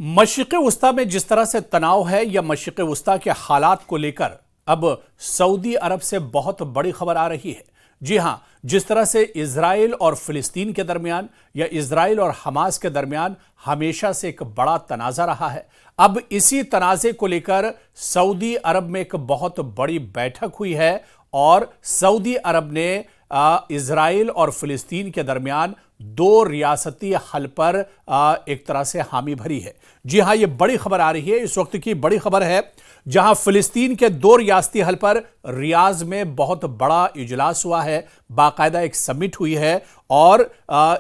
मशरिक़ वस्ता में जिस तरह से तनाव है या मशरिक़ वस्ता के हालात को लेकर अब सऊदी अरब से बहुत बड़ी खबर आ रही है। जी हां, जिस तरह से इजराइल और फिलिस्तीन के दरमियान या इजराइल और हमास के दरमियान हमेशा से एक बड़ा तनाज़ा रहा है, अब इसी तनाज़े को लेकर सऊदी अरब में एक बहुत बड़ी बैठक हुई है और सऊदी अरब ने इजराइल और फिलिस्तीन के दरमियान दो रियासती हल पर एक तरह से हामी भरी है। जी हां, यह बड़ी खबर आ रही है, इस वक्त की बड़ी खबर है, जहां फिलिस्तीन के दो रियासती हल पर रियाज में बहुत बड़ा इजलास हुआ है, बाकायदा एक समिट हुई है और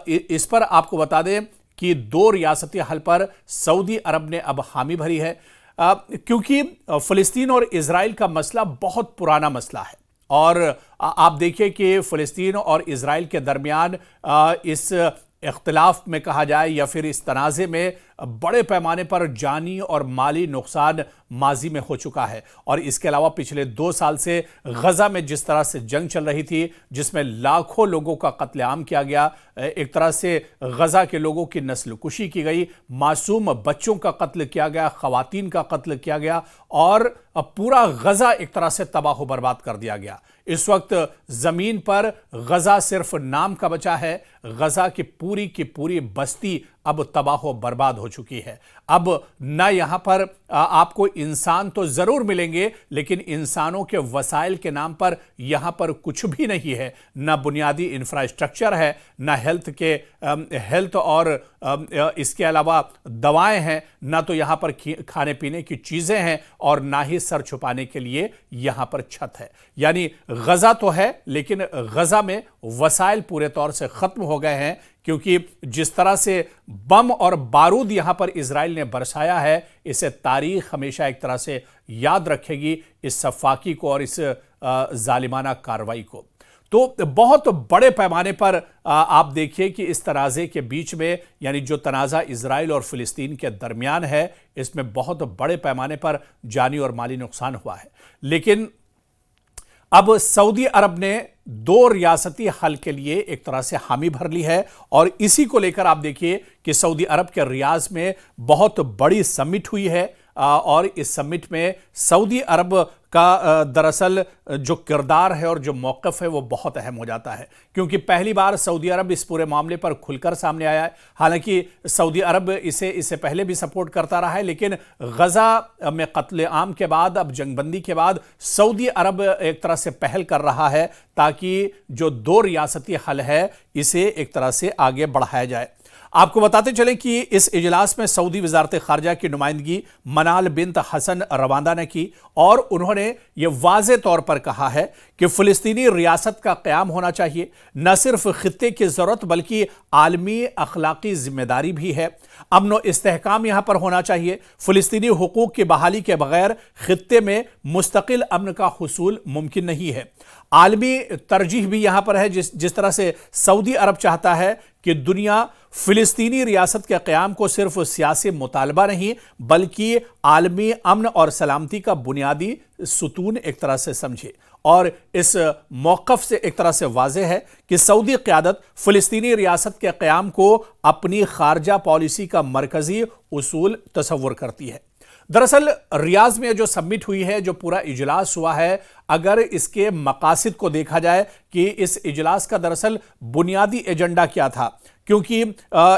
इस पर आपको बता दें कि दो रियासती हल पर सऊदी अरब ने अब हामी भरी है, क्योंकि फिलिस्तीन और इजराइल का मसला बहुत पुराना मसला है और आप देखिए कि फिलिस्तीन और इजराइल के दरमियान इस इख्तिलाफ में कहा जाए या फिर इस तनाज़े में बड़े पैमाने पर जानी और माली नुकसान माजी में हो चुका है। और इसके अलावा पिछले 2 साल से गजा में जिस तरह से जंग चल रही थी, जिसमें लाखों लोगों का कत्लेआम किया गया, एक तरह से गजा के लोगों की नस्ल कुशी की गई, मासूम बच्चों का कत्ल किया गया, खवातीन का कत्ल किया गया और पूरा गजा एक तरह से तबाह बर्बाद कर दिया गया। इस वक्त जमीन पर गजा सिर्फ नाम का बचा है, गजा की पूरी बस्ती अब तबाह बर्बाद हो चुकी है। अब न यहां पर आपको इंसान तो जरूर मिलेंगे, लेकिन इंसानों के वसाइल के नाम पर यहां पर कुछ भी नहीं है। न बुनियादी इंफ्रास्ट्रक्चर है, न हेल्थ और इसके अलावा दवाएं हैं, न तो यहां पर खाने पीने की चीजें हैं और ना ही सर छुपाने के लिए यहां पर छत है। यानी गजा तो है, लेकिन गजा में वसाइल पूरे तौर से खत्म हो गए हैं, क्योंकि जिस तरह से बम और बारूद यहां पर इजराइल ने बरसाया है, इसे तारीख हमेशा एक तरह से याद रखेगी, इस सफाकी को और इस जालिमाना कार्रवाई को। तो बहुत बड़े पैमाने पर आप देखिए कि इस तनाज़े के बीच में, यानी जो तनाज़ा इजराइल और फिलिस्तीन के दरमियान है, इसमें बहुत बड़े पैमाने पर जानी और माली नुकसान हुआ है। लेकिन अब सऊदी अरब ने दो रियासती हल के लिए एक तरह से हामी भर ली है और इसी को लेकर आप देखिए कि सऊदी अरब के रियाज में बहुत बड़ी समिट हुई है और इस समिट में सऊदी अरब का दरअसल जो किरदार है और जो मौक़िफ़ है वो बहुत अहम हो जाता है, क्योंकि पहली बार सऊदी अरब इस पूरे मामले पर खुलकर सामने आया है। हालांकि सऊदी अरब इसे पहले भी सपोर्ट करता रहा है, लेकिन गजा में कत्लेआम के बाद, अब जंगबंदी के बाद सऊदी अरब एक तरह से पहल कर रहा है ताकि जो दो रियासती हल है इसे एक तरह से आगे बढ़ाया जाए। आपको बताते चलें कि इस इजलास में सऊदी वजारत खारजा की नुमाइंदगी मनाल बिन्त हसन रवांदा ने की और उन्होंने ये वाज़े तौर पर कहा है कि फ़िलिस्तीनी रियासत का क़याम होना चाहिए, न सिर्फ खित्ते की ज़रूरत बल्कि आलमी अखलाकी जिम्मेदारी भी है। अमन व इस्तेहकाम यहाँ पर होना चाहिए। फ़िलिस्तीनी हुकूक की बहाली के बगैर खित्ते में मुस्तकिल अमन का हुसूल मुमकिन नहीं है। आलमी तरजीह भी यहाँ पर है, जिस तरह से सऊदी अरब चाहता है कि दुनिया फिलिस्तीनी रियासत के क़याम को सिर्फ सियासी मुतालबा नहीं बल्कि आलमी अमन और सलामती का बुनियादी सुतून एक तरह से समझे। और इस मौक़िफ़ से एक तरह से वाज़ेह है कि सऊदी क़यादत फ़िलिस्तीनी रियासत के क़याम को अपनी खारजा पॉलिसी का मरकज़ी उसूल तसव्वुर करती है। दरअसल रियाज में जो समिट हुई है, जो पूरा इजलास हुआ है, अगर इसके मकासद को देखा जाए कि इस इजलास का दरअसल बुनियादी एजेंडा क्या था, क्योंकि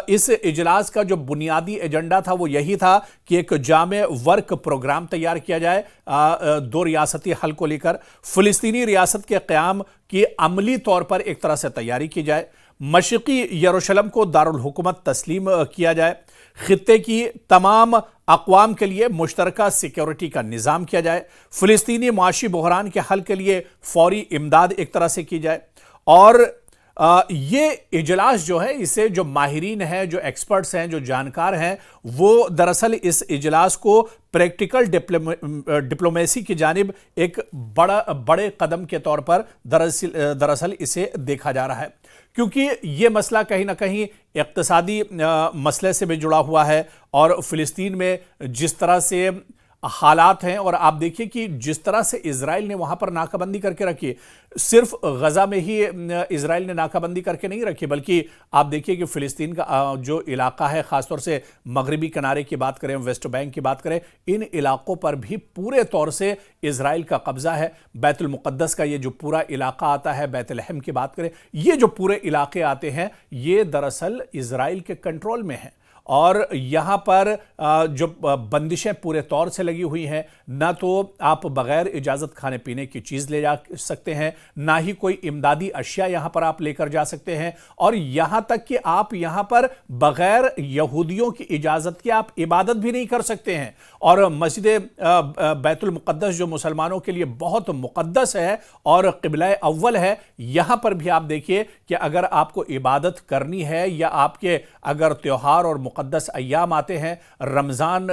इस इजलास का जो बुनियादी एजेंडा था वो यही था कि एक जामे वर्क प्रोग्राम तैयार किया जाए दो रियासती हल को लेकर, फ़िलिस्तीनी रियासत के क़याम की अमली तौर पर एक तरह से तैयारी की जाए, मशरिक़ी यरूशलेम को दारुल हुकूमत तस्लीम किया जाए, खित्ते की तमाम अक़वाम के लिए मुश्तरका सिक्योरिटी का निज़ाम किया जाए, फ़िलिस्तीनी माशी बहरान के हल के लिए फ़ौरी इमदाद एक तरह से की जाए। और ये इजलास जो है, इसे जो माहिरीन हैं, जो एक्सपर्ट्स हैं, जो जानकार हैं, वो दरअसल इस इजलास को प्रैक्टिकल डिप्लोमेसी की जानिब एक बड़े कदम के तौर पर दरअसल इसे देखा जा रहा है, क्योंकि ये मसला कहीं ना कहीं इक़्तिसादी मसले से भी जुड़ा हुआ है और फ़िलिस्तीन में जिस तरह से हालात हैं। और आप देखिए कि जिस तरह से इजराइल ने वहां पर नाकाबंदी करके रखी, सिर्फ गजा में ही इजराइल ने नाकाबंदी करके नहीं रखी, बल्कि आप देखिए कि फिलिस्तीन का जो इलाका है, खासतौर से मगरबी किनारे की बात करें, वेस्ट बैंक की बात करें, इन इलाकों पर भी पूरे तौर से इजराइल का कब्जा है। बैतुल मुक़द्दस का ये जो पूरा इलाका आता है, बैतलहम की बात करें, ये जो पूरे इलाके आते हैं, ये दरअसल इजराइल के कंट्रोल में है। और यहां पर जो बंदिशें पूरे तौर से लगी हुई हैं, ना तो आप बगैर इजाज़त खाने पीने की चीज़ ले जा सकते हैं, ना ही कोई इमदादी अशिया यहां पर आप लेकर जा सकते हैं, और यहां तक कि आप यहां पर बगैर यहूदियों की इजाज़त के आप इबादत भी नहीं कर सकते हैं। और मस्जिद बैतुल मुक़द्दस जो मुसलमानों के लिए बहुत मुक़द्दस है और क़िबला अव्वल है, यहां पर भी आप देखिए कि अगर आपको इबादत करनी है, या आपके अगर त्यौहार और मुक़द्दस अय्याम आते हैं, रमज़ान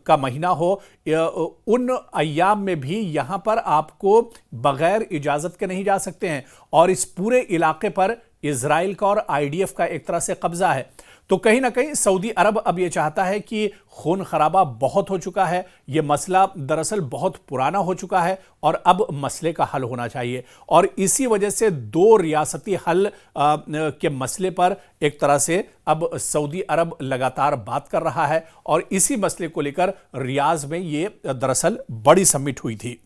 का महीना हो, उन अय्याम में भी यहां पर आपको बगैर इजाज़त के नहीं जा सकते हैं। और इस पूरे इलाके पर इजराइल का और आईडीएफ का एक तरह से कब्जा है। तो कहीं ना कहीं सऊदी अरब अब यह चाहता है कि खून खराबा बहुत हो चुका है, यह मसला दरअसल बहुत पुराना हो चुका है, और अब मसले का हल होना चाहिए। और इसी वजह से दो रियासती हल के मसले पर एक तरह से अब सऊदी अरब लगातार बात कर रहा है, और इसी मसले को लेकर रियाज में यह दरअसल बड़ी समिट हुई थी।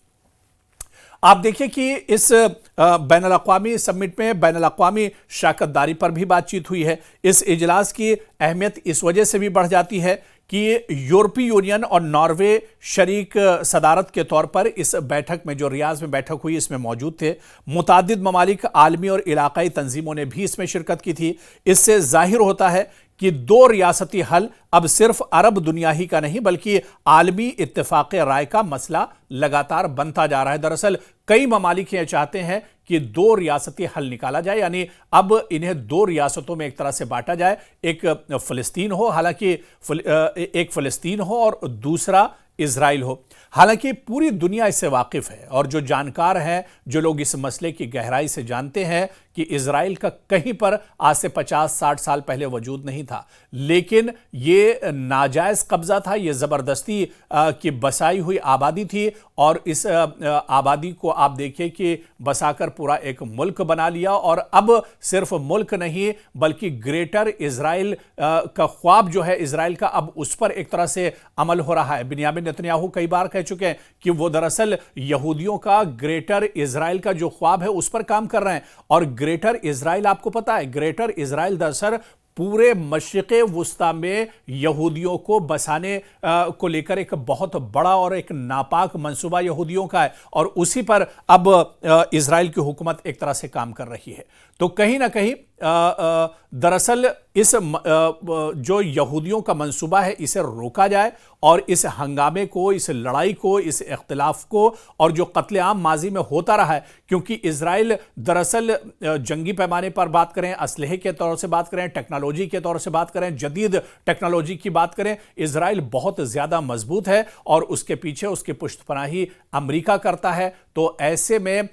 आप देखिए कि इस बैनुल-अक़वामी समिट में बैनुल-अक़वामी शराकतदारी पर भी बातचीत हुई है। इस इजलास की अहमियत इस वजह से भी बढ़ जाती है कि यूरोपीय यूनियन और नॉर्वे शरीक सदारत के तौर पर इस बैठक में, जो रियाज में बैठक हुई, इसमें मौजूद थे। मुतादिद ममालिक, आलमी और इलाकाई तंजीमों ने भी इसमें शिरकत की थी। इससे जाहिर होता है कि दो रियासती हल अब सिर्फ अरब दुनिया ही का नहीं, बल्कि आलमी इत्तेफाक राय का मसला लगातार बनता जा रहा है। दरअसल कई ममालिक ये चाहते हैं कि दो रियासती हल निकाला जाए, यानी अब इन्हें दो रियासतों में एक तरह से बांटा जाए। एक फिलिस्तीन हो, हालांकि एक फिलिस्तीन हो और दूसरा इजराइल हो। हालांकि पूरी दुनिया इससे वाकिफ है, और जो जानकार हैं, जो लोग इस मसले की गहराई से जानते हैं कि इजराइल का कहीं पर आज से 50-60 साल पहले वजूद नहीं था, लेकिन ये नाजायज कब्जा था, ये जबरदस्ती की बसाई हुई आबादी थी। और इस आबादी को आप देखिए कि बसाकर पूरा एक मुल्क बना लिया, और अब सिर्फ मुल्क नहीं बल्कि ग्रेटर इजराइल का ख्वाब जो है इजराइल का, अब उस पर एक तरह से अमल हो रहा है। बिन्यामिन नेतन्याहू कई बार कह चुके हैं कि वो दरअसल यहूदियों का ग्रेटर इजराइल का जो ख्वाब है उस पर काम कर रहे हैं। और ग्रेटर इजराइल, आपको पता है, ग्रेटर इजराइल दरअसल पूरे मशरिक़े वुस्ता में यहूदियों को बसाने को लेकर एक बहुत बड़ा और एक नापाक मंसूबा यहूदियों का है, और उसी पर अब इजराइल की हुकूमत एक तरह से काम कर रही है। तो कहीं ना कहीं दरअसल इस जो यहूदियों का मंसूबा है, इसे रोका जाए, और इस हंगामे को, इस लड़ाई को, इस इख्तिलाफ को, और जो कत्लेआम माजी में होता रहा है, क्योंकि इजराइल दरअसल जंगी पैमाने पर बात करें, असलहे के तौर से बात करें, टेक्नोलॉजी के तौर से बात करें, जदीद टेक्नोलॉजी की बात करें, इजराइल बहुत ज़्यादा मजबूत है, और उसके पीछे उसकी पुश्तपनाही अमेरिका करता है। तो ऐसे में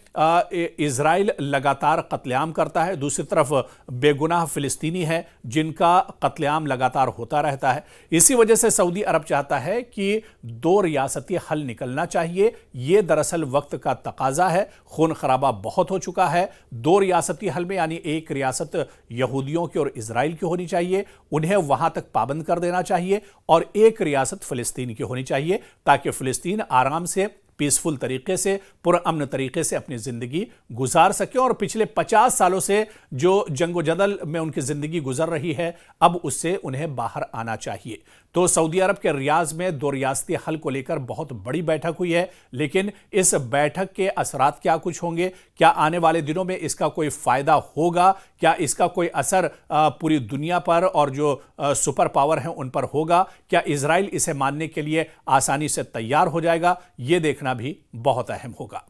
इजराइल लगातार कत्लेआम करता है, दूसरी तरफ बेगुनाह फिलिस्तीनी है जिनका कत्लेआम लगातार होता रहता है। इसी वजह से सऊदी अरब चाहता है कि दो रियासती हल निकलना चाहिए। यह दरअसल वक्त का तकाजा है, खून खराबा बहुत हो चुका है। दो रियासती हल में, यानी एक रियासत यहूदियों की और इजराइल की होनी चाहिए, उन्हें वहां तक पाबंद कर देना चाहिए, और एक रियासत फिलिस्तीन की होनी चाहिए, ताकि फिलिस्तीन आराम से, पीसफुल तरीके से, पुरअमन तरीके से अपनी ज़िंदगी गुजार सके। और पिछले 50 सालों से जो जंगो जदल में उनकी ज़िंदगी गुजर रही है, अब उससे उन्हें बाहर आना चाहिए। तो सऊदी अरब के रियाज में दो रियासती हल को लेकर बहुत बड़ी बैठक हुई है, लेकिन इस बैठक के असरात क्या कुछ होंगे, क्या आने वाले दिनों में इसका कोई फ़ायदा होगा, क्या इसका कोई असर पूरी दुनिया पर और जो सुपर पावर हैं उन पर होगा, क्या इजराइल इसे मानने के लिए आसानी से तैयार हो जाएगा, ये देखना भी बहुत अहम होगा।